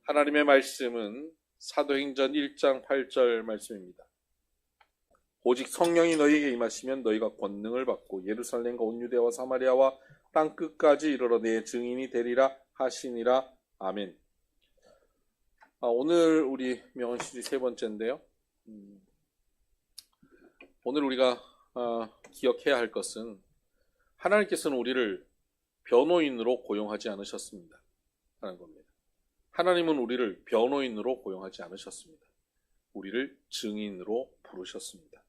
하나님의 말씀은 사도행전 1장 8절 말씀입니다. 오직 성령이 너희에게 임하시면 너희가 권능을 받고 예루살렘과 온 유대와 사마리아와 땅끝까지 이르러 내 증인이 되리라 하시니라. 아멘. 오늘 우리 명언 시리 세 번째인데요. 오늘 우리가 기억해야 할 것은 하나님께서는 우리를 변호인으로 고용하지 않으셨습니다 하는 겁니다. 하나님은 우리를 변호인으로 고용하지 않으셨습니다. 우리를 증인으로 부르셨습니다.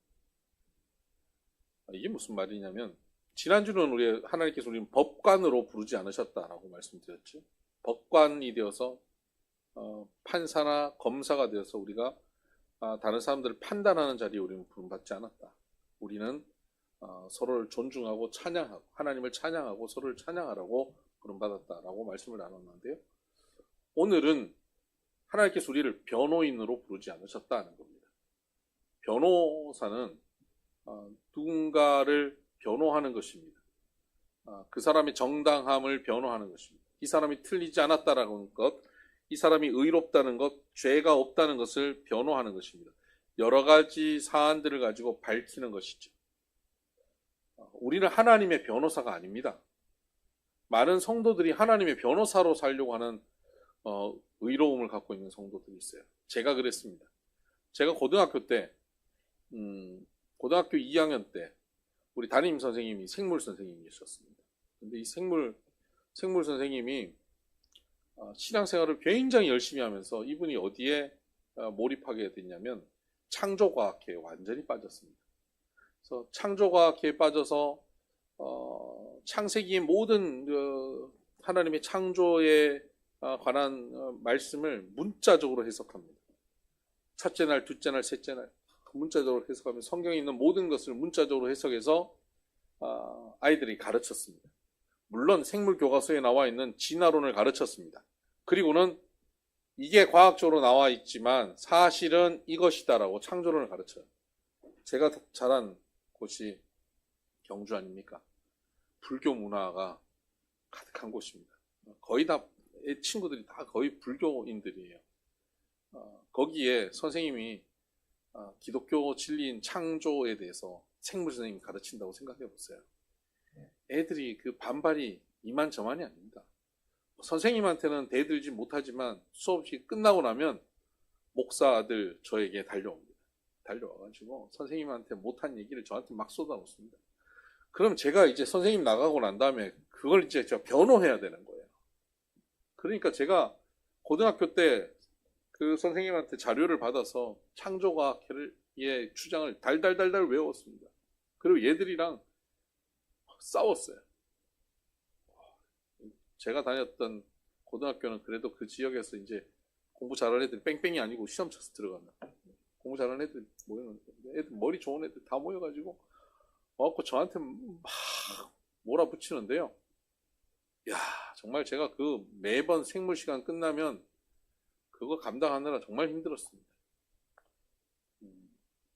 이게 무슨 말이냐면, 지난주는 하나님께서 우리는 법관으로 부르지 않으셨다라고 말씀드렸죠. 법관이 되어서 판사나 검사가 되어서 우리가 다른 사람들을 판단하는 자리에 우리는 부름받지 않았다. 우리는 서로를 존중하고 찬양하고 하나님을 찬양하고 서로를 찬양하라고 부름받았다라고 말씀을 나눴는데요. 오늘은 하나님께서 우리를 변호인으로 부르지 않으셨다는 겁니다. 변호사는 누군가를 변호하는 것입니다. 그 사람의 정당함을 변호하는 것입니다. 이 사람이 틀리지 않았다라는 것, 이 사람이 의롭다는 것, 죄가 없다는 것을 변호하는 것입니다. 여러 가지 사안들을 가지고 밝히는 것이죠. 우리는 하나님의 변호사가 아닙니다. 많은 성도들이 하나님의 변호사로 살려고 하는 의로움을 갖고 있는 성도들이 있어요. 제가 그랬습니다. 제가 고등학교 2학년 때 우리 담임 선생님이 생물 선생님이셨습니다. 근데 이 생물 선생님이 신앙생활을 굉장히 열심히 하면서 이분이 어디에 몰입하게 됐냐면 창조과학회에 완전히 빠졌습니다. 그래서 창조과학회에 빠져서 창세기의 모든 하나님의 창조에 관한 말씀을 문자적으로 해석합니다. 첫째 날, 둘째 날, 셋째 날 문자적으로 해석하면 성경에 있는 모든 것을 문자적으로 해석해서 아이들이 가르쳤습니다. 물론 생물교과서에 나와 있는 진화론을 가르쳤습니다. 그리고는 이게 과학적으로 나와 있지만 사실은 이것이다라고 창조론을 가르쳐요. 제가 자란 곳이 경주 아닙니까? 불교 문화가 가득한 곳입니다. 거의 다 친구들이 다 거의 불교인들이에요. 거기에 선생님이 기독교 진리인 창조에 대해서 생물 선생님이 가르친다고 생각해 보세요. 애들이 그 반발이 이만저만이 아닙니다. 선생님한테는 대들지 못하지만 수업이 끝나고 나면 목사들 저에게 달려옵니다. 달려와가지고 선생님한테 못한 얘기를 저한테 막 쏟아놓습니다. 그럼 제가 이제 선생님 나가고 난 다음에 그걸 이제 제가 변호해야 되는 거예요. 그러니까 제가 고등학교 때 그 선생님한테 자료를 받아서 창조과학회의 주장을 달달달달 외웠습니다. 그리고 얘들이랑 싸웠어요. 제가 다녔던 고등학교는 그래도 그 지역에서 이제 공부 잘하는 애들 뺑뺑이 아니고 시험 쳐서 들어가면 공부 잘하는 애들 모였는데 애들 머리 좋은 애들 다 모여가지고 와갖고 저한테 막 몰아붙이는데요. 야, 정말 제가 그 매번 생물 시간 끝나면 그거 감당하느라 정말 힘들었습니다.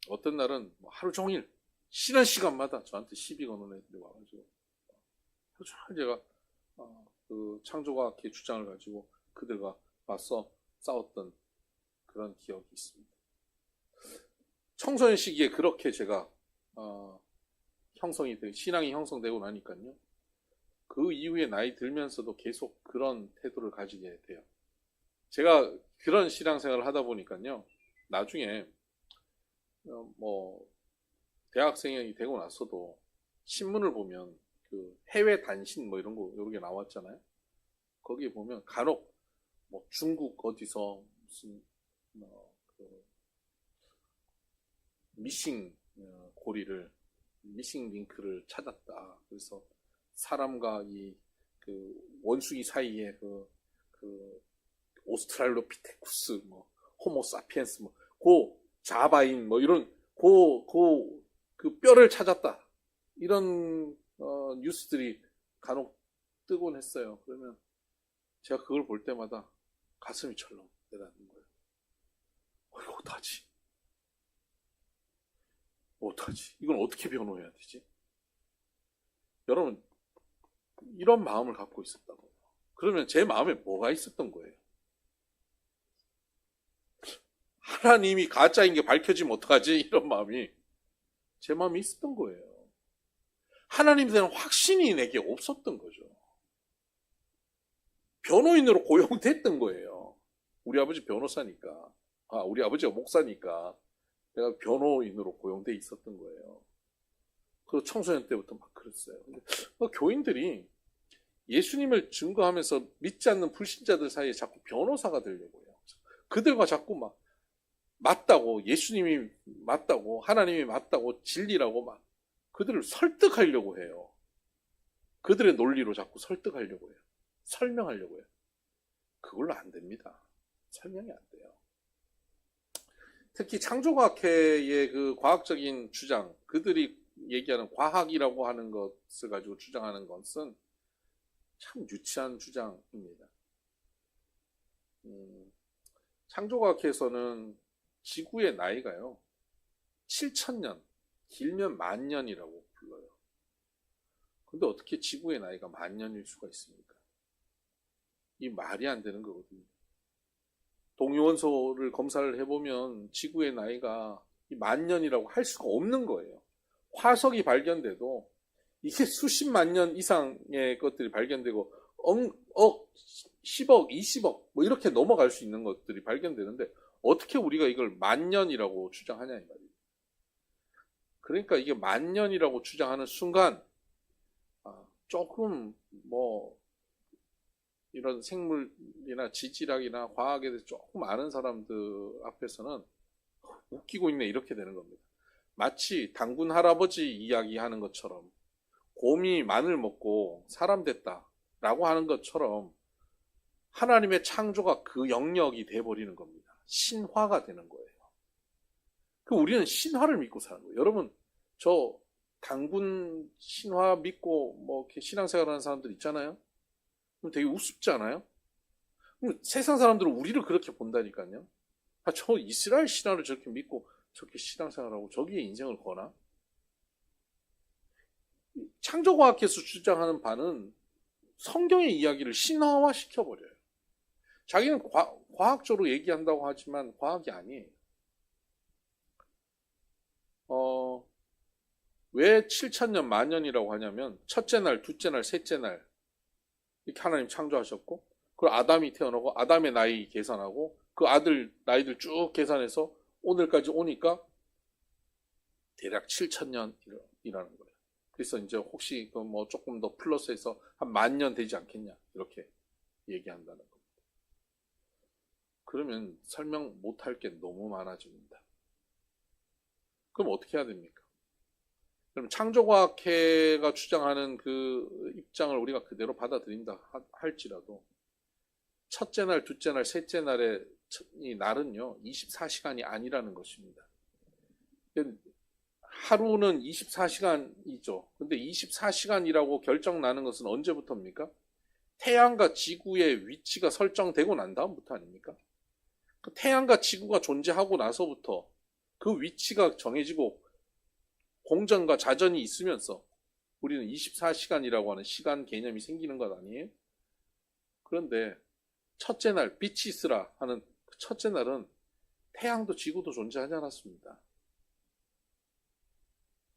어떤 날은 하루 종일 쉬는 시간마다 저한테 시비 거는 애들이 와가지고 하루 종일 제가 그 창조과학회 주장을 가지고 그들과 맞서 싸웠던 그런 기억이 있습니다. 청소년 시기에 그렇게 제가 신앙이 형성되고 나니까요. 그 이후에 나이 들면서도 계속 그런 태도를 가지게 돼요. 제가 그런 신앙생활을 하다 보니까요. 나중에 대학생이 되고 나서도 신문을 보면 그 해외 단신 이런 거 이런 게 나왔잖아요. 거기에 보면 간혹 중국 어디서 무슨 미싱 링크를 찾았다. 그래서 사람과 그 원숭이 사이에 그 오스트랄로피테쿠스 호모사피엔스 자바인 이런 그 뼈를 찾았다. 이런 뉴스들이 간혹 뜨곤 했어요. 그러면 제가 그걸 볼 때마다 가슴이 철렁 내려앉는 거예요. 이거 어떡하지? 이건 어떻게 변호해야 되지? 여러분, 이런 마음을 갖고 있었다고요. 그러면 제 마음에 뭐가 있었던 거예요? 하나님이 가짜인 게 밝혀지면 어떡하지? 이런 마음이 제 마음에 있었던 거예요. 하나님에 대한 확신이 내게 없었던 거죠. 변호인으로 고용됐던 거예요. 우리 아버지 변호사니까. 우리 아버지가 목사니까 내가 변호인으로 고용돼 있었던 거예요. 그 청소년 때부터 막 그랬어요. 근데 교인들이 예수님을 증거하면서 믿지 않는 불신자들 사이에 자꾸 변호사가 되려고 해요. 그들과 자꾸 막 맞다고, 예수님이 맞다고, 하나님이 맞다고, 진리라고 막 그들을 설득하려고 해요. 그들의 논리로 자꾸 설득하려고 해요. 설명하려고 해요. 그걸로 안 됩니다. 설명이 안 돼요. 특히 창조과학회의 그 과학적인 주장, 그들이 얘기하는 과학이라고 하는 것을 가지고 주장하는 것은 참 유치한 주장입니다. 창조과학회에서는 지구의 나이가요, 7,000년, 길면 10,000년이라고 불러요. 근데 어떻게 지구의 나이가 10,000년일 수가 있습니까? 이 말이 안 되는 거거든요. 동위원소를 검사를 해보면 지구의 나이가 10,000년이라고 할 수가 없는 거예요. 화석이 발견돼도 이게 수십만 년 이상의 것들이 발견되고 10억, 20억 뭐 이렇게 넘어갈 수 있는 것들이 발견되는데 어떻게 우리가 이걸 10,000년이라고 주장하냐 이 말이에요. 그러니까 이게 10,000년이라고 주장하는 순간 조금 뭐 이런 생물이나 지질학이나 과학에 대해서 조금 아는 사람들 앞에서는 웃기고 있네 이렇게 되는 겁니다. 마치 당군 할아버지 이야기하는 것처럼 곰이 마늘 먹고 사람 됐다라고 하는 것처럼 하나님의 창조가 그 영역이 돼버리는 겁니다. 신화가 되는 거예요. 우리는 신화를 믿고 사는 거예요. 여러분, 저 당군 신화 믿고 뭐 이렇게 신앙생활 하는 사람들 있잖아요. 그럼 되게 우습지 않아요? 세상 사람들은 우리를 그렇게 본다니까요. 저 이스라엘 신화를 저렇게 믿고 저렇게 신앙생활하고 저기에 인생을 거나? 창조과학에서 주장하는 바는 성경의 이야기를 신화화 시켜버려요. 자기는 과학적으로 얘기한다고 하지만 과학이 아니에요. 왜 7,000년, 10,000년이라고 하냐면 첫째 날, 둘째 날, 셋째 날 이렇게 하나님 창조하셨고 그리고 아담이 태어나고 아담의 나이 계산하고 그 아들 나이들 쭉 계산해서 오늘까지 오니까 대략 7,000년이라는 거예요. 그래서 이제 혹시 뭐 조금 더 플러스해서 한 10,000년 되지 않겠냐 이렇게 얘기한다는 겁니다. 그러면 설명 못할 게 너무 많아집니다. 그럼 어떻게 해야 됩니까? 그럼 창조과학회가 주장하는 그 입장을 우리가 그대로 받아들인다 할지라도 첫째 날, 둘째 날, 셋째 날의 이 날은요 24시간이 아니라는 것입니다. 하루는 24시간이죠. 근데 24시간이라고 결정나는 것은 언제부터입니까? 태양과 지구의 위치가 설정되고 난 다음부터 아닙니까? 그 태양과 지구가 존재하고 나서부터 그 위치가 정해지고 공전과 자전이 있으면서 우리는 24시간이라고 하는 시간 개념이 생기는 것 아니에요? 그런데 첫째 날 빛이 있으라 하는 그 첫째 날은 태양도 지구도 존재하지 않았습니다.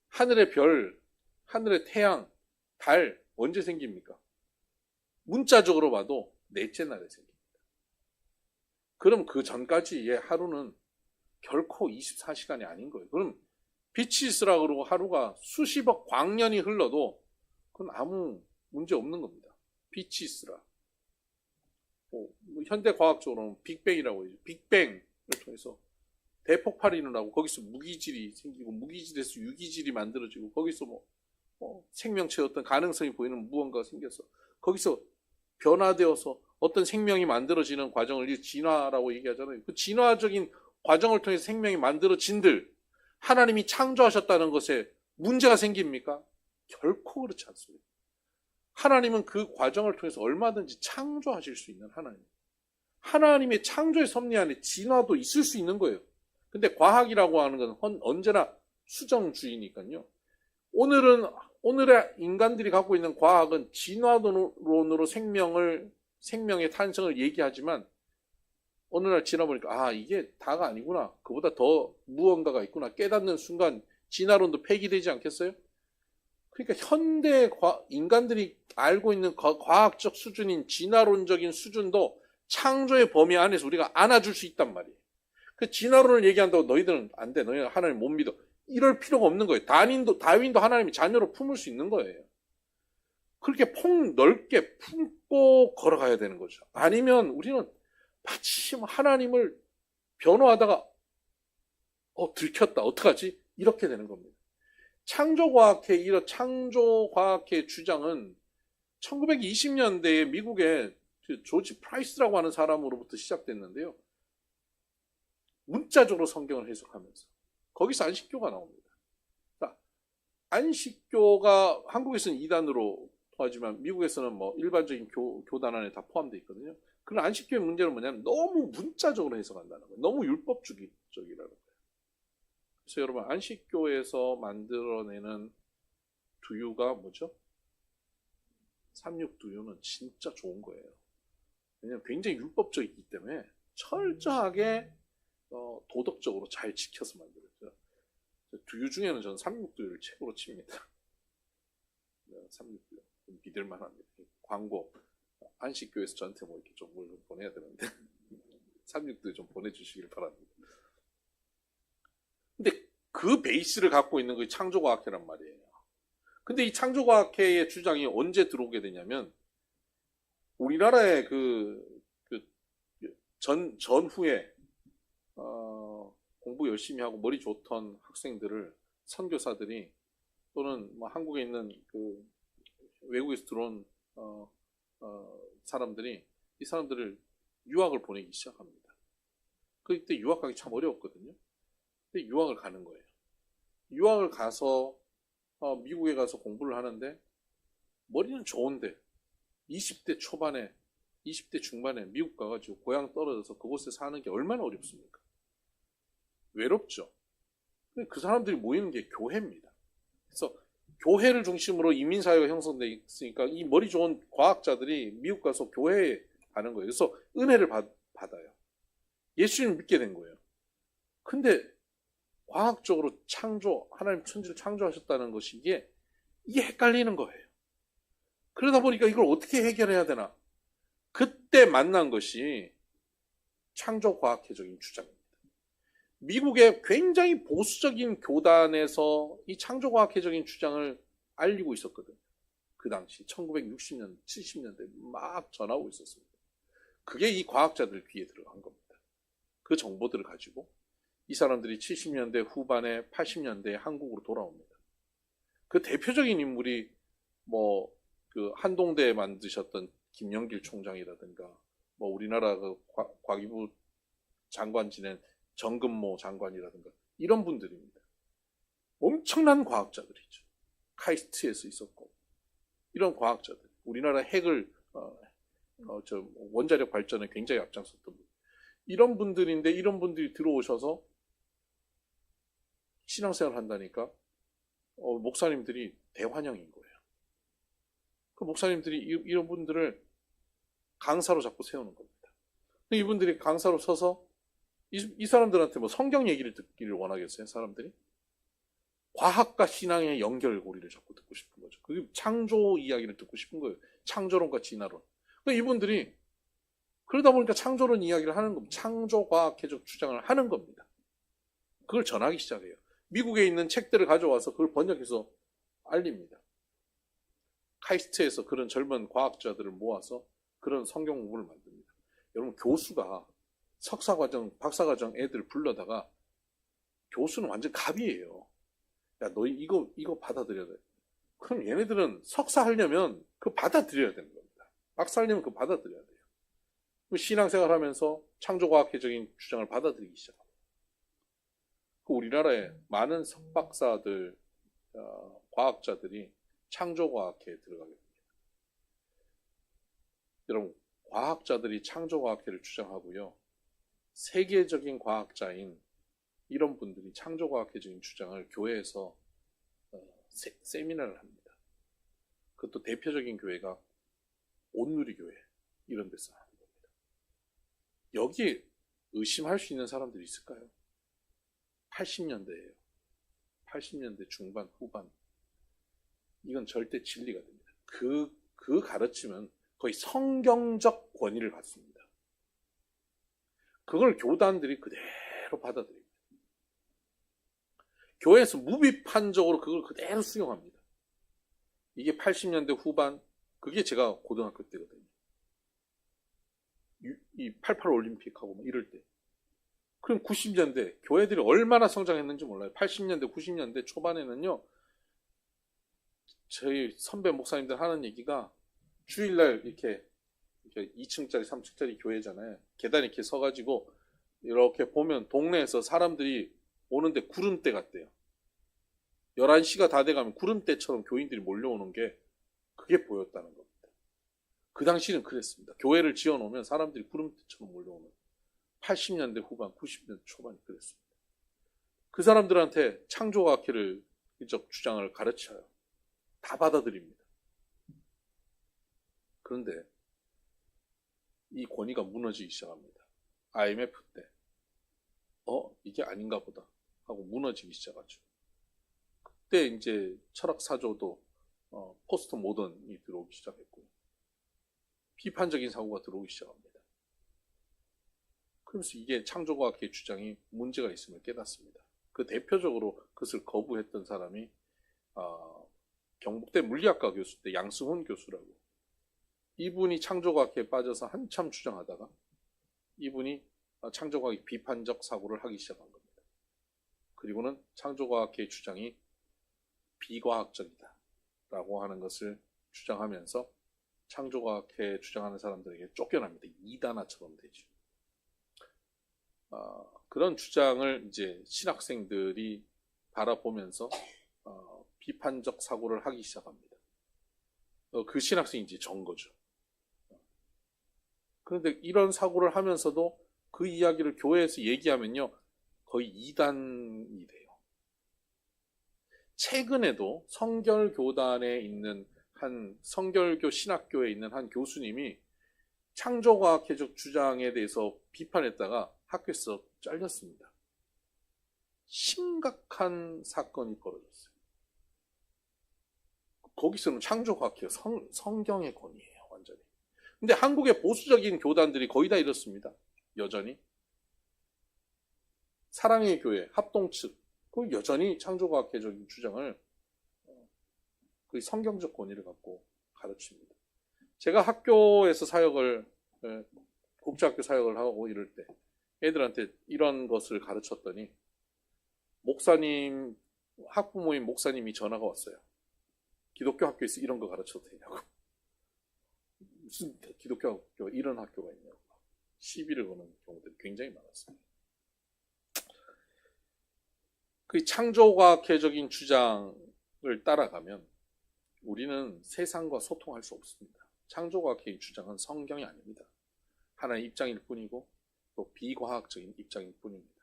하늘의 별, 하늘의 태양, 달 언제 생깁니까? 문자적으로 봐도 넷째 날에 생깁니다. 그럼 그 전까지의 하루는 결코 24시간이 아닌 거예요. 그럼 빛이 있으라 그러고 하루가 수십억 광년이 흘러도 그건 아무 문제 없는 겁니다. 빛이 있으라. 현대과학적으로는 빅뱅이라고 해요. 빅뱅을 통해서 대폭발이 일어나고 거기서 무기질이 생기고 무기질에서 유기질이 만들어지고 거기서 생명체의 어떤 가능성이 보이는 무언가가 생겨서 거기서 변화되어서 어떤 생명이 만들어지는 과정을 진화라고 얘기하잖아요. 그 진화적인 과정을 통해서 생명이 만들어진들 하나님이 창조하셨다는 것에 문제가 생깁니까? 결코 그렇지 않습니다. 하나님은 그 과정을 통해서 얼마든지 창조하실 수 있는 하나님. 하나님의 창조의 섭리 안에 진화도 있을 수 있는 거예요. 근데 과학이라고 하는 건 언제나 수정주의니까요. 오늘의 인간들이 갖고 있는 과학은 진화론으로 생명의 탄생을 얘기하지만 어느 날 지나보니까 이게 다가 아니구나. 그보다 더 무언가가 있구나. 깨닫는 순간 진화론도 폐기되지 않겠어요? 그러니까 현대 인간들이 알고 있는 과학적 수준인 진화론적인 수준도 창조의 범위 안에서 우리가 안아줄 수 있단 말이에요. 그 진화론을 얘기한다고 너희들은 안 돼. 너희는 하나님 못 믿어. 이럴 필요가 없는 거예요. 다윈도 하나님이 자녀로 품을 수 있는 거예요. 그렇게 넓게 품고 걸어가야 되는 거죠. 아니면 우리는 마침 하나님을 변호하다가 들켰다. 어떡하지? 이렇게 되는 겁니다. 이런 창조과학의 주장은 1920년대에 미국의 조지 프라이스라고 하는 사람으로부터 시작됐는데요. 문자적으로 성경을 해석하면서 거기서 안식교가 나옵니다. 안식교가 한국에서는 이단으로 하지만 미국에서는 뭐 일반적인 교단 안에 다 포함되어 있거든요. 그런 안식교의 문제는 뭐냐면 너무 문자적으로 해석한다는 거예요. 너무 율법주의적이라는 거예요. 그래서 여러분 안식교에서 만들어내는 두유가 뭐죠? 삼육두유는 진짜 좋은 거예요. 왜냐하면 굉장히 율법적이기 때문에 철저하게 도덕적으로 잘 지켜서 만들었죠. 두유 중에는 저는 삼육두유를 최고로 칩니다. 삼육두유 믿을만 합니다. 광고 안식교에서 저한테 뭐 이렇게 좀 뭘 보내야 되는데 삼육두유 좀 보내주시길 바랍니다. 근데 그 베이스를 갖고 있는 게 창조과학회란 말이에요. 근데 이 창조과학회의 주장이 언제 들어오게 되냐면 우리나라의 전후에 공부 열심히 하고 머리 좋던 학생들을 선교사들이 또는 뭐 한국에 있는 외국에서 들어온 사람들이 이 사람들을 유학을 보내기 시작합니다. 그때 유학 가기 참 어려웠거든요. 근데 유학을 가는 거예요. 유학을 가서 미국에 가서 공부를 하는데 머리는 좋은데 20대 초반에 20대 중반에 미국 가가지고 고향 떨어져서 그곳에 사는 게 얼마나 어렵습니까? 외롭죠. 그 사람들이 모이는 게 교회입니다. 그래서 교회를 중심으로 이민사회가 형성되어 있으니까 이 머리 좋은 과학자들이 미국 가서 교회에 가는 거예요. 그래서 은혜를 받아요. 예수님을 믿게 된 거예요. 근데 과학적으로 하나님 천지를 창조하셨다는 것이 이게 헷갈리는 거예요. 그러다 보니까 이걸 어떻게 해결해야 되나? 그때 만난 것이 창조과학회적인 주장입니다. 미국의 굉장히 보수적인 교단에서 이 창조과학회적인 주장을 알리고 있었거든요. 그 당시 1960년, 70년대 막 전하고 있었습니다. 그게 이 과학자들 귀에 들어간 겁니다. 그 정보들을 가지고 이 사람들이 70년대 후반에 80년대에 한국으로 돌아옵니다. 그 대표적인 인물이 한동대에 만드셨던 김영길 총장이라든가 우리나라 과기부 장관 지낸 정근모 장관이라든가 이런 분들입니다. 엄청난 과학자들이죠. 카이스트에서 있었고 이런 과학자들, 우리나라 핵을 원자력 발전에 굉장히 앞장섰던 분. 이런 분들인데 이런 분들이 들어오셔서 신앙생활을 한다니까 목사님들이 대환영인 거예요. 그 목사님들이 이런 분들을 강사로 자꾸 세우는 겁니다. 이분들이 강사로 서서 이 사람들한테 성경 얘기를 듣기를 원하겠어요, 사람들이? 과학과 신앙의 연결고리를 자꾸 듣고 싶은 거죠. 그게 창조 이야기를 듣고 싶은 거예요. 창조론과 진화론. 이분들이 그러다 보니까 창조론 이야기를 하는 겁니다. 창조과학회적 주장을 하는 겁니다. 그걸 전하기 시작해요. 미국에 있는 책들을 가져와서 그걸 번역해서 알립니다. 카이스트에서 그런 젊은 과학자들을 모아서 그런 성경 공부를 만듭니다. 여러분, 교수가 석사과정, 박사과정 애들 불러다가 교수는 완전 갑이에요. 야, 너 이거 받아들여야 돼. 그럼 얘네들은 석사 하려면 그거 받아들여야 되는 겁니다. 박사 하려면 그거 받아들여야 돼요. 신앙생활 하면서 창조과학회적인 주장을 받아들이기 시작합니다. 우리나라에 많은 석박사들, 과학자들이 창조과학회에 들어가게 됩니다. 여러분, 과학자들이 창조과학회를 주장하고요. 세계적인 과학자인 이런 분들이 창조과학회적인 주장을 교회에서 세미나를 합니다. 그것도 대표적인 교회가 온누리교회 이런 데서 하는 겁니다. 여기 의심할 수 있는 사람들이 있을까요? 80년대예요. 80년대 중반, 후반. 이건 절대 진리가 됩니다. 그 가르침은 거의 성경적 권위를 갖습니다. 그걸 교단들이 그대로 받아들입니다. 교회에서 무비판적으로 그걸 그대로 수용합니다. 이게 80년대 후반, 그게 제가 고등학교 때거든요. 이 88 올림픽하고 뭐 이럴 때. 그럼 90년대 교회들이 얼마나 성장했는지 몰라요. 80년대, 90년대 초반에는요. 저희 선배 목사님들 하는 얘기가 주일날 이렇게 2층짜리, 3층짜리 교회잖아요. 계단 이렇게 서가지고 이렇게 보면 동네에서 사람들이 오는데 구름대 같대요. 11시가 다 돼가면 구름대처럼 교인들이 몰려오는 게 그게 보였다는 겁니다. 그 당시는 그랬습니다. 교회를 지어놓으면 사람들이 구름대처럼 몰려오는 80년대 후반, 90년대 초반이 그랬습니다. 그 사람들한테 창조과학회를 주장을 가르쳐요. 다 받아들입니다. 그런데 이 권위가 무너지기 시작합니다. IMF 때 이게 아닌가 보다 하고 무너지기 시작하죠. 그때 이제 철학 사조도 포스트 모던이 들어오기 시작했고요. 비판적인 사고가 들어오기 시작합니다. 그러면서 이게 창조과학의 주장이 문제가 있음을 깨닫습니다. 그 대표적으로 그것을 거부했던 사람이 경북대 물리학과 교수 때 양승훈 교수라고, 이분이 창조과학에 빠져서 한참 주장하다가 이분이 창조과학의 비판적 사고를 하기 시작한 겁니다. 그리고는 창조과학의 주장이 비과학적이다 라고 하는 것을 주장하면서 창조과학회 주장하는 사람들에게 쫓겨납니다. 이단아처럼 되죠. 그런 주장을 이제 신학생들이 바라보면서 비판적 사고를 하기 시작합니다. 그 신학생이 이제 전 거죠. 그런데 이런 사고를 하면서도 그 이야기를 교회에서 얘기하면요, 거의 이단이 돼요. 최근에도 성결교단에 있는 한 성결교 신학교에 있는 한 교수님이 창조과학회적 주장에 대해서 비판했다가 학교에서 잘렸습니다. 심각한 사건이 벌어졌어요. 거기서는 창조과학회가 성경의 권위예요, 완전히. 근데 한국의 보수적인 교단들이 거의 다 이렇습니다. 여전히. 사랑의 교회, 합동측, 그 여전히 창조과학회적인 주장을 그 성경적 권위를 갖고 가르칩니다. 제가 학교에서 사역을, 국제학교 사역을 하고 이럴 때 애들한테 이런 것을 가르쳤더니 목사님, 학부모인 목사님이 전화가 왔어요. 기독교 학교에서 이런 거 가르쳐도 되냐고. 무슨 기독교 학교 이런 학교가 있냐고 시비를 거는 경우들이 굉장히 많았습니다. 그 창조과학회적인 주장을 따라가면 우리는 세상과 소통할 수 없습니다. 창조과학회의 주장은 성경이 아닙니다. 하나의 입장일 뿐이고 또 비과학적인 입장일 뿐입니다.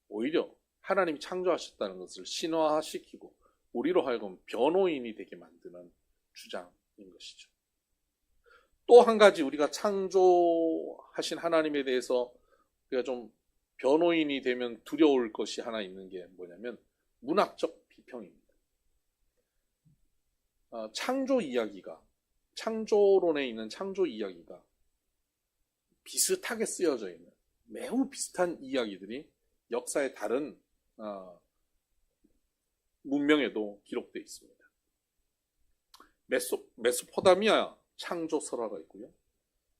오히려 하나님이 창조하셨다는 것을 신화시키고 우리로 하여금 변호인이 되게 만드는 주장인 것이죠. 또 한 가지 우리가 창조하신 하나님에 대해서 우리가 좀 변호인이 되면 두려울 것이 하나 있는 게 뭐냐면 문학적 비평입니다. 창조 이야기가, 창조론에 있는 창조 이야기가 비슷하게 쓰여져 있는 매우 비슷한 이야기들이 역사의 다른 문명에도 기록되어 있습니다. 메소포타미아 창조 설화가 있고요.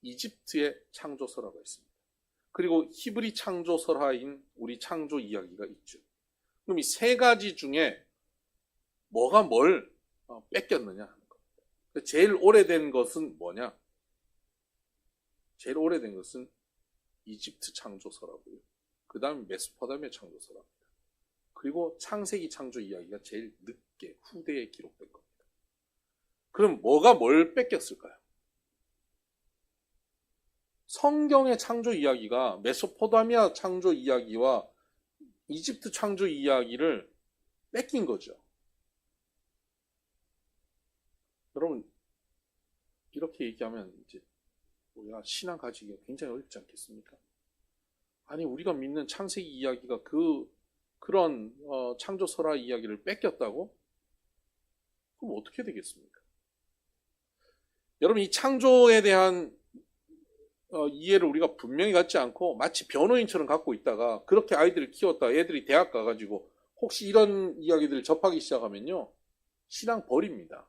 이집트의 창조 설화가 있습니다. 그리고 히브리 창조 설화인 우리 창조 이야기가 있죠. 그럼 이 세 가지 중에 뭐가 뭘 뺏겼느냐 하는 겁니다. 제일 오래된 것은 뭐냐? 제일 오래된 것은 이집트 창조 설화고요. 그 다음에 메소포타미아 창조 설화입니다. 그리고 창세기 창조 이야기가 제일 늦게 후대에 기록된 겁니다. 그럼 뭐가 뭘 뺏겼을까요? 성경의 창조 이야기가 메소포타미아 창조 이야기와 이집트 창조 이야기를 뺏긴 거죠. 여러분, 이렇게 얘기하면 이제 우리가 신앙 가지기가 굉장히 어렵지 않겠습니까? 아니 우리가 믿는 창세기 이야기가 그런 창조설화 이야기를 뺏겼다고? 그럼 어떻게 되겠습니까? 여러분 이 창조에 대한 이해를 우리가 분명히 갖지 않고 마치 변호인처럼 갖고 있다가 그렇게 아이들을 키웠다 애들이 대학 가가지고 혹시 이런 이야기들을 접하기 시작하면요 신앙 버립니다.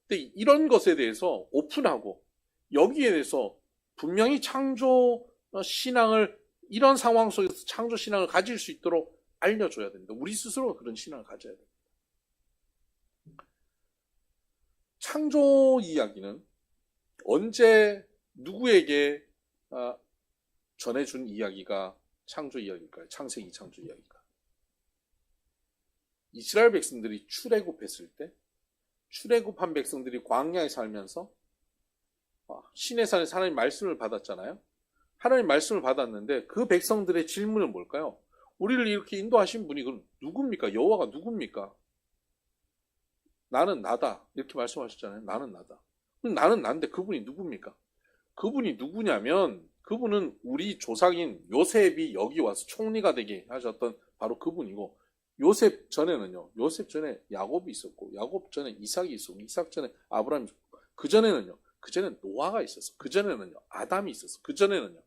근데 이런 것에 대해서 오픈하고 여기에 대해서 분명히 창조 신앙을 이런 상황 속에서 창조 신앙을 가질 수 있도록 알려줘야 됩니다. 우리 스스로가 그런 신앙을 가져야 됩니다. 창조 이야기는 언제 누구에게 전해준 이야기가 창조 이야기일까요? 창세기 창조 이야기가. 이스라엘 백성들이 출애굽했을 때 출애굽한 백성들이 광야에 살면서 시내산에서 하나님 말씀을 받았잖아요. 하나님 말씀을 받았는데 그 백성들의 질문은 뭘까요? 우리를 이렇게 인도하신 분이 그럼 누굽니까? 여호와가 누굽니까? 나는 나다. 이렇게 말씀하셨잖아요. 나는 나다. 그럼 나는 난데 그분이 누굽니까? 그분이 누구냐면 그분은 우리 조상인 요셉이 여기 와서 총리가 되게 하셨던 바로 그분이고 요셉 전에는요. 요셉 전에 야곱이 있었고 야곱 전에 이삭이 있었고 이삭 전에 아브라함이 있었고 그 전에는요. 그 전에는 노아가 있었어. 그 전에는요. 아담이 있었어. 그 전에는요.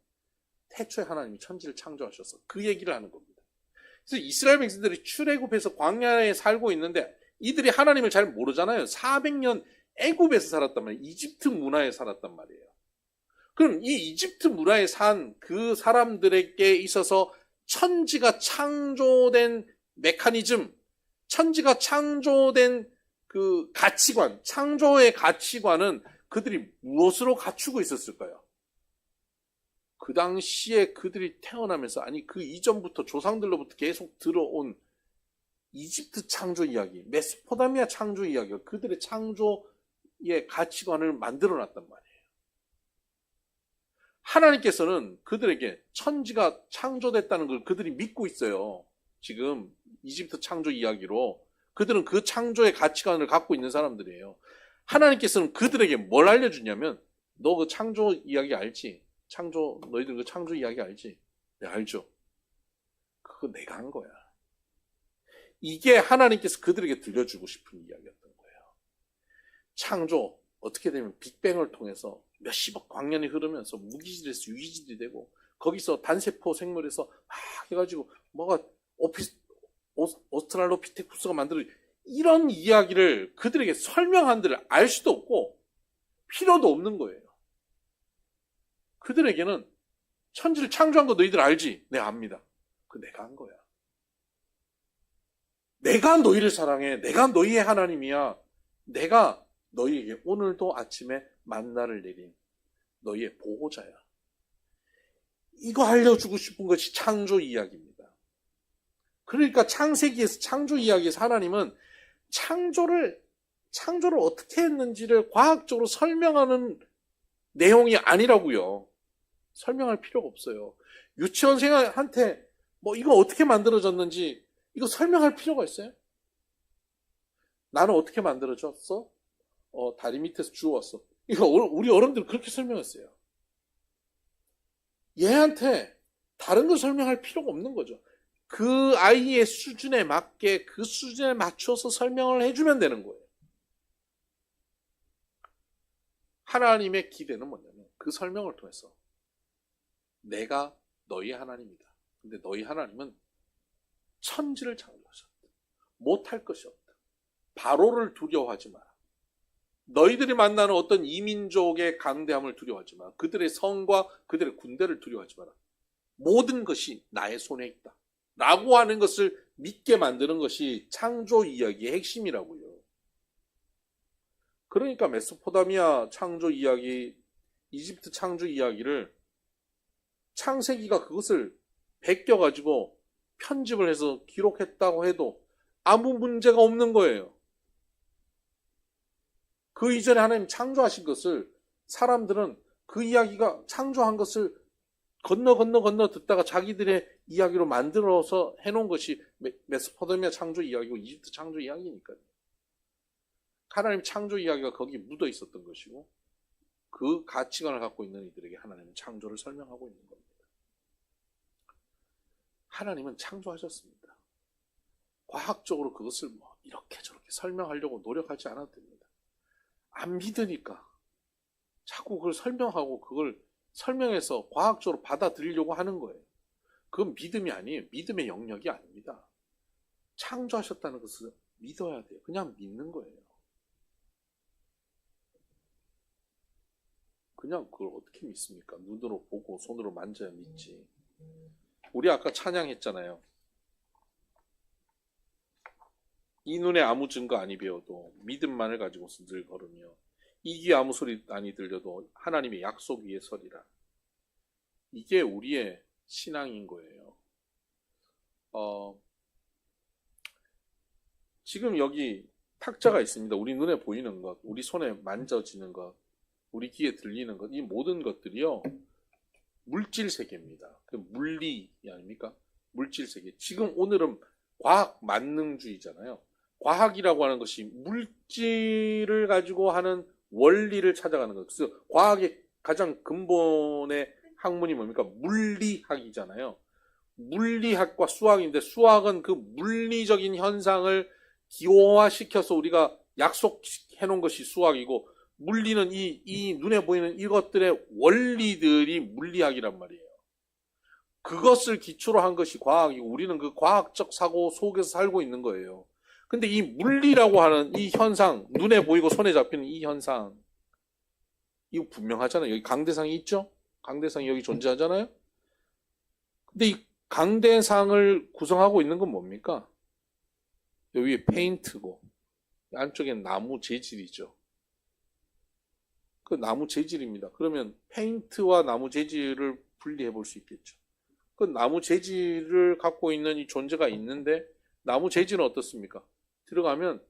태초에 하나님이 천지를 창조하셔서 그 얘기를 하는 겁니다. 그래서 이스라엘 백성들이 출애굽해서 광야에 살고 있는데 이들이 하나님을 잘 모르잖아요. 400년 애굽에서 살았단 말이에요. 이집트 문화에 살았단 말이에요. 그럼 이 이집트 문화에 산 그 사람들에게 있어서 천지가 창조된 메커니즘, 천지가 창조된 그 가치관, 창조의 가치관은 그들이 무엇으로 갖추고 있었을까요? 그 당시에 그들이 태어나면서 아니 그 이전부터 조상들로부터 계속 들어온 이집트 창조 이야기, 메소포타미아 창조 이야기가 그들의 창조의 가치관을 만들어놨단 말이에요. 하나님께서는 그들에게 천지가 창조됐다는 걸 그들이 믿고 있어요. 지금 이집트 창조 이야기로 그들은 그 창조의 가치관을 갖고 있는 사람들이에요. 하나님께서는 그들에게 뭘 알려주냐면 너 그 창조 이야기 알지? 너희들 그 창조 이야기 알지? 네, 알죠. 그거 내가 한 거야. 이게 하나님께서 그들에게 들려주고 싶은 이야기였던 거예요. 창조, 어떻게 되면 빅뱅을 통해서 몇십억 광년이 흐르면서 무기질에서 유기질이 되고 거기서 단세포 생물에서 막 해가지고 뭐가 오스트랄로피테쿠스가 만들어 이런 이야기를 그들에게 설명한들 알 수도 없고 필요도 없는 거예요. 그들에게는 천지를 창조한 거 너희들 알지? 네, 압니다. 그 내가 한 거야. 내가 너희를 사랑해. 내가 너희의 하나님이야. 내가 너희에게 오늘도 아침에 만나를 내린 너희의 보호자야. 이거 알려주고 싶은 것이 창조 이야기입니다. 그러니까 창세기에서 창조 이야기에서 하나님은 창조를 어떻게 했는지를 과학적으로 설명하는 내용이 아니라고요. 설명할 필요가 없어요. 유치원생한테 뭐 이거 어떻게 만들어졌는지 이거 설명할 필요가 있어요? 나는 어떻게 만들어졌어? 다리 밑에서 주웠어. 이거 우리 어른들 그렇게 설명했어요. 얘한테 다른 걸 설명할 필요가 없는 거죠. 그 아이의 수준에 맞게 그 수준에 맞춰서 설명을 해주면 되는 거예요. 하나님의 기대는 뭐냐면 그 설명을 통해서 내가 너희 하나님이다. 근데 너희 하나님은 천지를 창조하셨다. 못할 것이 없다. 바로를 두려워하지 마라. 너희들이 만나는 어떤 이민족의 강대함을 두려워하지 마라. 그들의 성과 그들의 군대를 두려워하지 마라. 모든 것이 나의 손에 있다. 라고 하는 것을 믿게 만드는 것이 창조 이야기의 핵심이라고요. 그러니까 메소포타미아 창조 이야기, 이집트 창조 이야기를 창세기가 그것을 베껴가지고 편집을 해서 기록했다고 해도 아무 문제가 없는 거예요. 그 이전에 하나님 창조하신 것을 사람들은 그 이야기가 창조한 것을 건너 듣다가 자기들의 이야기로 만들어서 해놓은 것이 메소포타미아 창조 이야기고 이집트 창조 이야기니까요. 하나님 창조 이야기가 거기 묻어 있었던 것이고 그 가치관을 갖고 있는 이들에게 하나님은 창조를 설명하고 있는 겁니다. 하나님은 창조하셨습니다. 과학적으로 그것을 뭐 이렇게 저렇게 설명하려고 노력하지 않아도 됩니다. 안 믿으니까 자꾸 그걸 설명하고 그걸 설명해서 과학적으로 받아들이려고 하는 거예요. 그건 믿음이 아니에요. 믿음의 영역이 아닙니다. 창조하셨다는 것을 믿어야 돼요. 그냥 믿는 거예요. 그냥 그걸 어떻게 믿습니까? 눈으로 보고 손으로 만져야 믿지. 우리 아까 찬양했잖아요. 이 눈에 아무 증거 아니 배워도 믿음만을 가지고서 늘 걸으며 이 귀에 아무 소리 아니 들려도 하나님의 약속 위에 서리라. 이게 우리의 신앙인 거예요. 지금 여기 탁자가 있습니다. 우리 눈에 보이는 것, 우리 손에 만져지는 것, 우리 귀에 들리는 것, 이 모든 것들이요 물질 세계입니다. 그 물리 아닙니까? 물질 세계. 지금 오늘은 과학 만능주의잖아요. 과학이라고 하는 것이 물질을 가지고 하는 원리를 찾아가는 것. 그래서 과학의 가장 근본의 학문이 뭡니까? 물리학이잖아요. 물리학과 수학인데 수학은 그 물리적인 현상을 기호화시켜서 우리가 약속해 놓은 것이 수학이고 물리는 이 눈에 보이는 이것들의 원리들이 물리학이란 말이에요. 그것을 기초로 한 것이 과학이고 우리는 그 과학적 사고 속에서 살고 있는 거예요. 근데 이 물리라고 하는 이 현상, 눈에 보이고 손에 잡히는 이 현상, 이거 분명하잖아요. 여기 강대상이 있죠? 강대상이 여기 존재하잖아요? 근데 이 강대상을 구성하고 있는 건 뭡니까? 여기 위에 페인트고, 안쪽엔 나무 재질이죠. 그 나무 재질입니다. 그러면 페인트와 나무 재질을 분리해 볼 수 있겠죠. 그 나무 재질을 갖고 있는 이 존재가 있는데, 나무 재질은 어떻습니까? 들어가면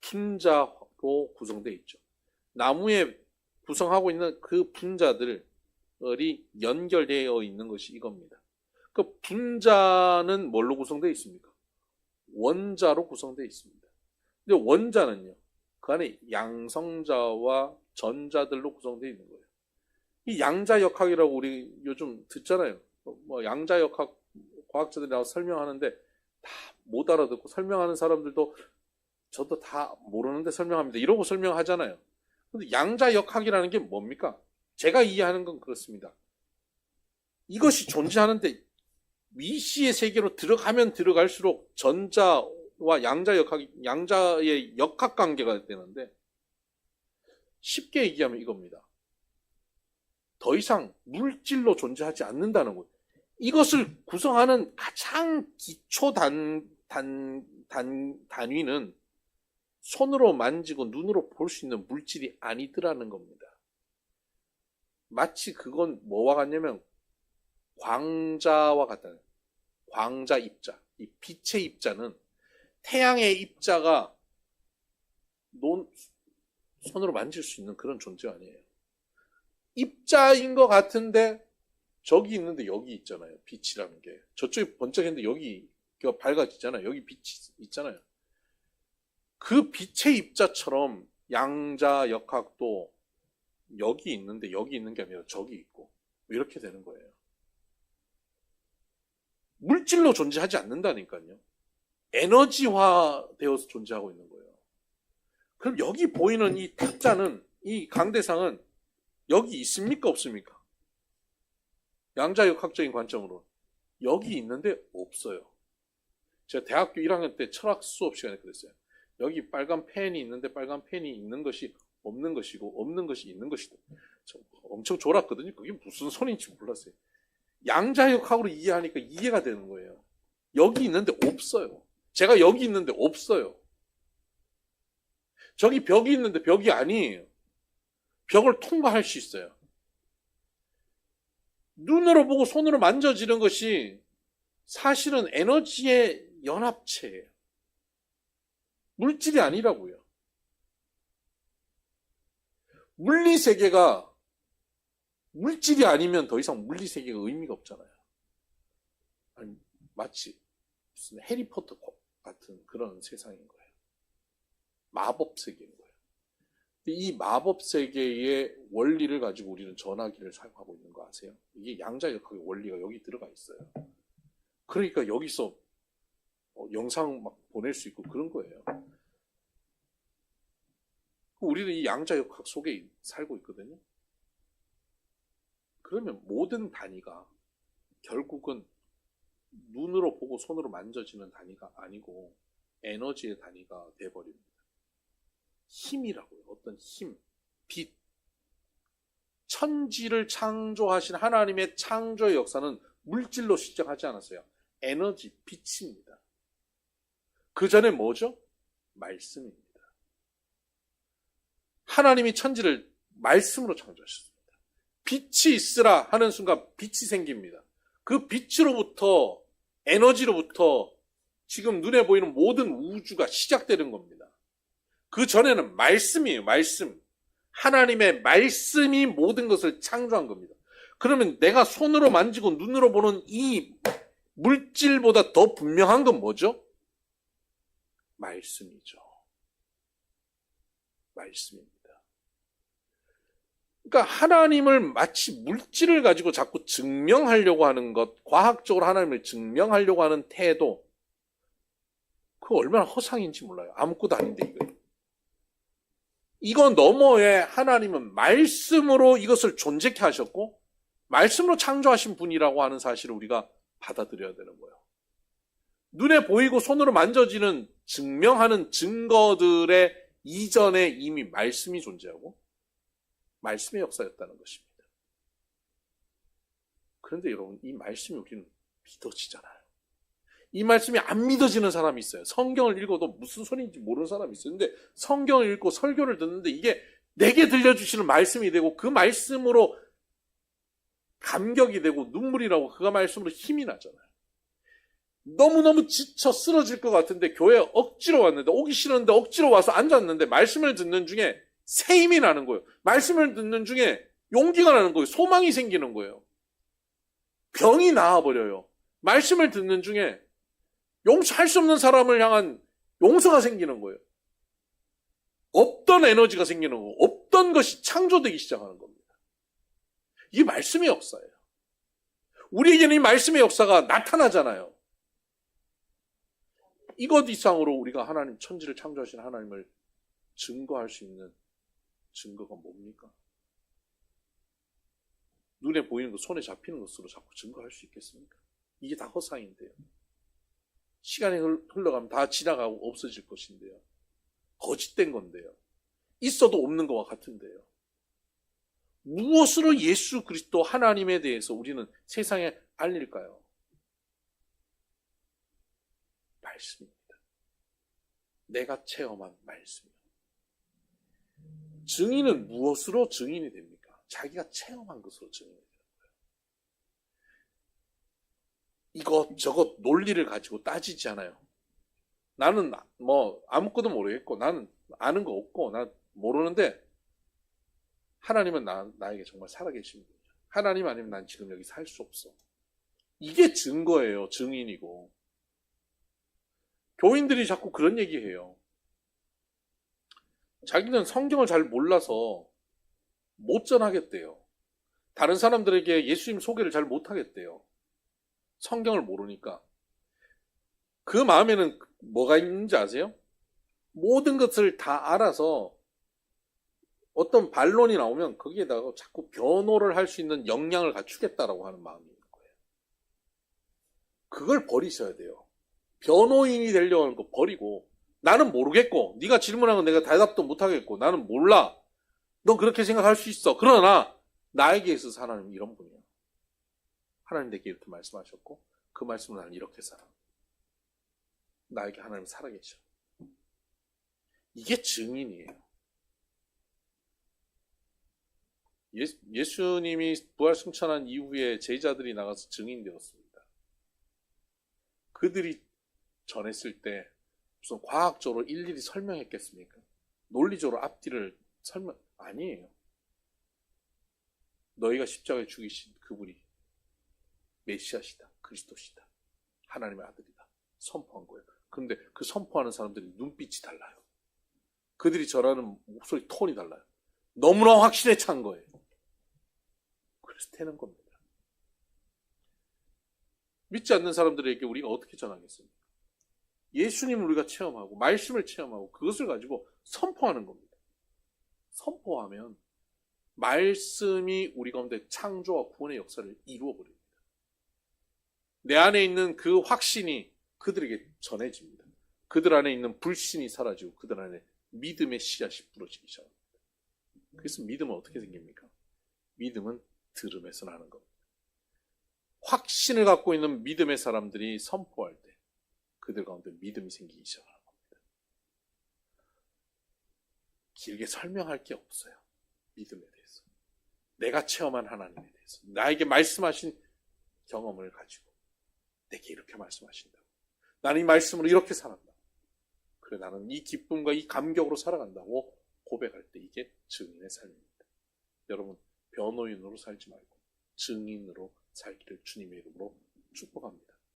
분자로 구성되어 있죠. 나무에 구성하고 있는 그 분자들이 연결되어 있는 것이 이겁니다. 그 분자는 뭘로 구성되어 있습니까? 원자로 구성되어 있습니다. 근데 원자는요, 그 안에 양성자와 전자들로 구성되어 있는 거예요. 이 양자역학이라고 우리 요즘 듣잖아요. 뭐 양자역학 과학자들이 나와서 설명하는데 다 못 알아듣고 설명하는 사람들도 저도 다 모르는데 설명합니다. 이러고 설명하잖아요. 근데 양자역학이라는 게 뭡니까? 제가 이해하는 건 그렇습니다. 이것이 존재하는데 미시의 세계로 들어가면 들어갈수록 전자와 양자의 역학 관계가 되는데 쉽게 얘기하면 이겁니다. 더 이상 물질로 존재하지 않는다는 거예요. 이것을 구성하는 가장 기초 단위는 손으로 만지고 눈으로 볼 수 있는 물질이 아니더라는 겁니다. 마치 그건 뭐와 같냐면 광자와 같다는 거예요. 광자 입자. 이 빛의 입자는 태양의 입자가 손으로 만질 수 있는 그런 존재가 아니에요. 입자인 것 같은데 저기 있는데 여기 있잖아요. 빛이라는 게. 저쪽에 번쩍했는데 여기 밝아지잖아요. 여기 빛이 있잖아요. 그 빛의 입자처럼 양자역학도 여기 있는데 여기 있는 게 아니라 저기 있고 이렇게 되는 거예요. 물질로 존재하지 않는다니까요. 에너지화 되어서 존재하고 있는 거예요. 그럼 여기 보이는 이 탁자는, 이 강대상은 여기 있습니까? 없습니까? 양자역학적인 관점으로 여기 있는데 없어요. 제가 대학교 1학년 때 철학 수업 시간에 그랬어요. 여기 빨간 펜이 있는데 빨간 펜이 있는 것이 없는 것이고 없는 것이 있는 것이다. 엄청 졸았거든요. 그게 무슨 소리인지 몰랐어요. 양자역학으로 이해하니까 이해가 되는 거예요. 여기 있는데 없어요. 제가 여기 있는데 없어요. 저기 벽이 있는데 벽이 아니에요. 벽을 통과할 수 있어요. 눈으로 보고 손으로 만져지는 것이 사실은 에너지의 연합체예요. 물질이 아니라고요. 물리세계가 물질이 아니면 더 이상 물리세계가 의미가 없잖아요. 아니, 마치 무슨 해리포터 같은 그런 세상인 거예요. 마법 세계인 거예요. 이 마법 세계의 원리를 가지고 우리는 전화기를 사용하고 있는 거 아세요? 이게 양자역학의 원리가 여기 들어가 있어요. 그러니까 여기서 영상 막 보낼 수 있고 그런 거예요. 우리는 이 양자역학 속에 살고 있거든요. 그러면 모든 단위가 결국은 눈으로 보고 손으로 만져지는 단위가 아니고 에너지의 단위가 돼버립니다. 힘이라고요. 어떤 힘, 빛. 천지를 창조하신 하나님의 창조의 역사는 물질로 시작하지 않았어요. 에너지, 빛입니다. 그 전에 뭐죠? 말씀입니다. 하나님이 천지를 말씀으로 창조하셨습니다. 빛이 있으라 하는 순간 빛이 생깁니다. 그 빛으로부터, 에너지로부터 지금 눈에 보이는 모든 우주가 시작되는 겁니다. 그 전에는 말씀이에요. 말씀. 하나님의 말씀이 모든 것을 창조한 겁니다. 그러면 내가 손으로 만지고 눈으로 보는 이 물질보다 더 분명한 건 뭐죠? 말씀이죠. 말씀입니다. 그러니까 하나님을 마치 물질을 가지고 자꾸 증명하려고 하는 것, 과학적으로 하나님을 증명하려고 하는 태도, 그거 얼마나 허상인지 몰라요. 아무것도 아닌데 이거예요. 이거 너머에 하나님은 말씀으로 이것을 존재케 하셨고 말씀으로 창조하신 분이라고 하는 사실을 우리가 받아들여야 되는 거예요. 눈에 보이고 손으로 만져지는 증명하는 증거들의 이전에 이미 말씀이 존재하고 말씀의 역사였다는 것입니다. 그런데 여러분, 이 말씀이 우리는 믿어지잖아요. 이 말씀이 안 믿어지는 사람이 있어요. 성경을 읽어도 무슨 소리인지 모르는 사람이 있어요. 근데 성경을 읽고 설교를 듣는데 이게 내게 들려주시는 말씀이 되고 그 말씀으로 감격이 되고 눈물이 나고 그 말씀으로 힘이 나잖아요. 너무너무 지쳐 쓰러질 것 같은데 교회에 억지로 왔는데 오기 싫은데 억지로 와서 앉았는데 말씀을 듣는 중에 새 힘이 나는 거예요. 말씀을 듣는 중에 용기가 나는 거예요. 소망이 생기는 거예요. 병이 나아버려요. 말씀을 듣는 중에 용서할 수 없는 사람을 향한 용서가 생기는 거예요. 없던 에너지가 생기는 거고 없던 것이 창조되기 시작하는 겁니다. 이게 말씀의 역사예요. 우리에게는 이 말씀의 역사가 나타나잖아요. 이것 이상으로 우리가 하나님, 천지를 창조하신 하나님을 증거할 수 있는 증거가 뭡니까? 눈에 보이는 것, 손에 잡히는 것으로 자꾸 증거할 수 있겠습니까? 이게 다 허상인데요. 시간이 흘러가면 다 지나가고 없어질 것인데요. 거짓된 건데요. 있어도 없는 것과 같은데요. 무엇으로 예수 그리스도 하나님에 대해서 우리는 세상에 알릴까요? 말씀입니다. 내가 체험한 말씀이요. 증인은 무엇으로 증인이 됩니까? 자기가 체험한 것으로 증인이 되는 거예요. 이것저것 논리를 가지고 따지지 않아요. 나는 아무것도 모르겠고 나는 아는 거 없고 나 모르는데 하나님은 나에게 정말 살아계신 분이야. 하나님 아니면 난 지금 여기 살 수 없어. 이게 증거예요. 증인이고. 교인들이 자꾸 그런 얘기해요. 자기는 성경을 잘 몰라서 못 전하겠대요. 다른 사람들에게 예수님 소개를 잘 못하겠대요. 성경을 모르니까. 그 마음에는 뭐가 있는지 아세요? 모든 것을 다 알아서 어떤 반론이 나오면 거기에다가 자꾸 변호를 할 수 있는 역량을 갖추겠다라고 하는 마음이 있는 거예요. 그걸 버리셔야 돼요. 변호인이 되려고 하는 거 버리고 나는 모르겠고 네가 질문한 건 내가 대답도 못하겠고 나는 몰라. 넌 그렇게 생각할 수 있어. 그러나 나에게 있어서 하나님은 이런 분이야. 하나님 내게 이렇게 말씀하셨고 그 말씀을 나는 이렇게 살아. 나에게 하나님 살아계셔. 이게 증인이에요. 예수님이 부활 승천한 이후에 제자들이 나가서 증인되었습니다. 그들이 전했을 때 무슨 과학적으로 일일이 설명했겠습니까? 논리적으로 앞뒤를 아니에요. 너희가 십자가에 죽이신 그분이 메시아시다. 그리스도시다. 하나님의 아들이다. 선포한 거예요. 그런데 그 선포하는 사람들이 눈빛이 달라요. 그들이 전하는 목소리 톤이 달라요. 너무나 확신에 찬 거예요. 그래서 되는 겁니다. 믿지 않는 사람들에게 우리가 어떻게 전하겠습니까? 예수님을 우리가 체험하고 말씀을 체험하고 그것을 가지고 선포하는 겁니다. 선포하면 말씀이 우리 가운데 창조와 구원의 역사를 이루어 버립니다. 내 안에 있는 그 확신이 그들에게 전해집니다. 그들 안에 있는 불신이 사라지고 그들 안에 믿음의 씨앗이 부러지기 시작합니다. 그래서 믿음은 어떻게 생깁니까? 믿음은 들음에서 나는 겁니다. 확신을 갖고 있는 믿음의 사람들이 선포할 때 그들 가운데 믿음이 생기기 시작하는 겁니다. 길게 설명할 게 없어요. 믿음에 대해서. 내가 체험한 하나님에 대해서. 나에게 말씀하신 경험을 가지고 내게 이렇게 말씀하신다고. 나는 이 말씀으로 이렇게 살았다. 그래 나는 이 기쁨과 이 감격으로 살아간다고 고백할 때 이게 증인의 삶입니다. 여러분 변호인으로 살지 말고 증인으로 살기를 주님의 이름으로 축복합니다.